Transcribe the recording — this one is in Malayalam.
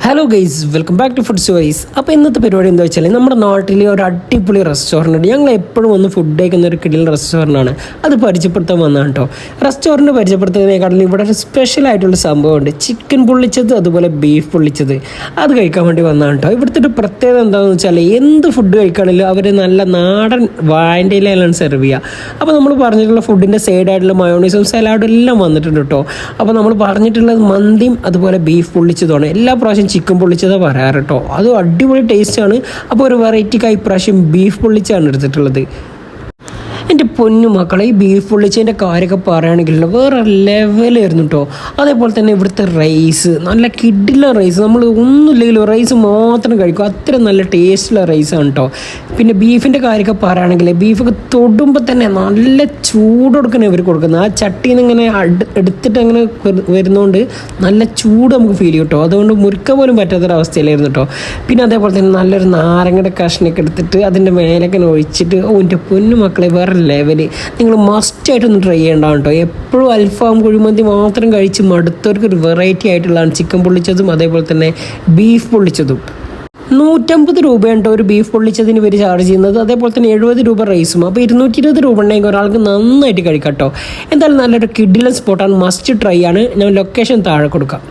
Hello guys, welcome back to food stories. അപ്പോൾ ഇന്നത്തെ പരിപാടി എന്താ വെച്ചാൽ നമ്മുടെ നാട്ടിലെ ഒരു അടിപൊളി റെസ്റ്റോറൻറ്റ് ഉണ്ട്. ഞങ്ങൾ എപ്പോഴും വന്ന് ഫുഡ് കഴിക്കുന്ന ഒരു കിടിലൻ റെസ്റ്റോറൻ്റാണ്. അത് പരിചയപ്പെടുത്താൻ വന്നതാണ് കേട്ടോ. റെസ്റ്റോറൻറ്റ് പരിചയപ്പെടുത്തുന്നതിനേക്കാളും ഇവിടെ ഒരു സ്പെഷ്യൽ ആയിട്ടുള്ള സംഭവമുണ്ട്. ചിക്കൻ പൊള്ളിച്ചത്, അതുപോലെ ബീഫ് പൊള്ളിച്ചത്. അത് കഴിക്കാൻ വേണ്ടി വന്നതാണ് കേട്ടോ. ഇവിടുത്തെ ഒരു പ്രത്യേകത എന്താണെന്ന് വെച്ചാൽ എന്ത് ഫുഡ് കഴിക്കുകയാണെങ്കിലും അവർ നല്ല നാടൻ വാഴൻ്റെ ഇലയിലാണ് സെർവ് ചെയ്യുക. അപ്പോൾ നമ്മൾ പറഞ്ഞിട്ടുള്ള ഫുഡിൻ്റെ സൈഡായിട്ടുള്ള മയോണൈസും സലാഡും എല്ലാം വന്നിട്ടുണ്ട് കേട്ടോ. അപ്പോൾ നമ്മൾ പറഞ്ഞിട്ടുള്ളത് മന്തിയും അതുപോലെ ബീഫ് പൊള്ളിച്ചതുമാണ്. എല്ലാ പ്രാവശ്യം ചിക്കൻ പൊള്ളിച്ചതാണ് പറയാറ് കേട്ടോ. അത് അടിപൊളി ടേസ്റ്റാണ്. അപ്പോൾ ഒരു വെറൈറ്റിക്കായി ഇപ്രാവശ്യം ബീഫ് പൊള്ളിച്ചാണ് എടുത്തിട്ടുള്ളത്. എൻ്റെ പൊന്നു മക്കളെ, ഈ ബീഫ് പൊള്ളിച്ചതിൻ്റെ കാര്യമൊക്കെ പറയുകയാണെങ്കിൽ വേറെ ലെവലായിരുന്നു കേട്ടോ. അതേപോലെ തന്നെ ഇവിടുത്തെ റൈസ് നല്ല കിഡിലുള്ള റൈസ്, നമ്മൾ ഒന്നുമില്ലെങ്കിലും റൈസ് മാത്രം കഴിക്കും, അത്ര നല്ല ടേസ്റ്റുള്ള റൈസാണ് കേട്ടോ. പിന്നെ ബീഫിൻ്റെ കാര്യമൊക്കെ പറയുകയാണെങ്കിൽ ബീഫൊക്കെ തൊടുമ്പോൾ തന്നെ നല്ല ചൂട് കൊടുക്കണം ഇവർ കൊടുക്കുന്നത്. ആ ചട്ടിയിൽ നിന്ന് ഇങ്ങനെ എടുത്തിട്ട് അങ്ങനെ വരുന്നതുകൊണ്ട് നല്ല ചൂട് നമുക്ക് ഫീൽ ചെയ്യും കേട്ടോ. അതുകൊണ്ട് മുറുക്ക പോലും പറ്റാത്തൊരവസ്ഥയിലായിരുന്നു കേട്ടോ. പിന്നെ അതേപോലെ തന്നെ നല്ലൊരു നാരങ്ങയുടെ കഷ്ണമൊക്കെ എടുത്തിട്ട് അതിൻ്റെ മേലൊക്കെ ഒഴിച്ചിട്ട്, എൻ്റെ പൊന്നു മക്കളെ വേറെ ലെവല്. നിങ്ങൾ മസ്റ്റായിട്ടൊന്ന് ട്രൈ ചെയ്യേണ്ടതാണ് കേട്ടോ. എപ്പോഴും അൽഫാം കുഴിമന്തി മാത്രം കഴിച്ച് മടുത്തവർക്ക് ഒരു വെറൈറ്റി ആയിട്ടുള്ളതാണ് ചിക്കൻ പൊള്ളിച്ചതും അതേപോലെ തന്നെ ബീഫ് പൊള്ളിച്ചതും. 150 രൂപയാണ് കേട്ടോ ഒരു ബീഫ് പൊള്ളിച്ചതിന് ഇവർ ചാർജ് ചെയ്യുന്നത്. അതേപോലെ തന്നെ 70 രൂപ റൈസും. അപ്പോൾ 220 രൂപ ഉണ്ടെങ്കിൽ ഒരാൾക്ക് നന്നായിട്ട് കഴിക്കാം കേട്ടോ. എന്തായാലും നല്ലൊരു കിഡിലൻ സ്പോട്ടാണ്, മസ്റ്റ് ട്രൈ ആണ്. ഞാൻ ലൊക്കേഷൻ താഴെ കൊടുക്കാം.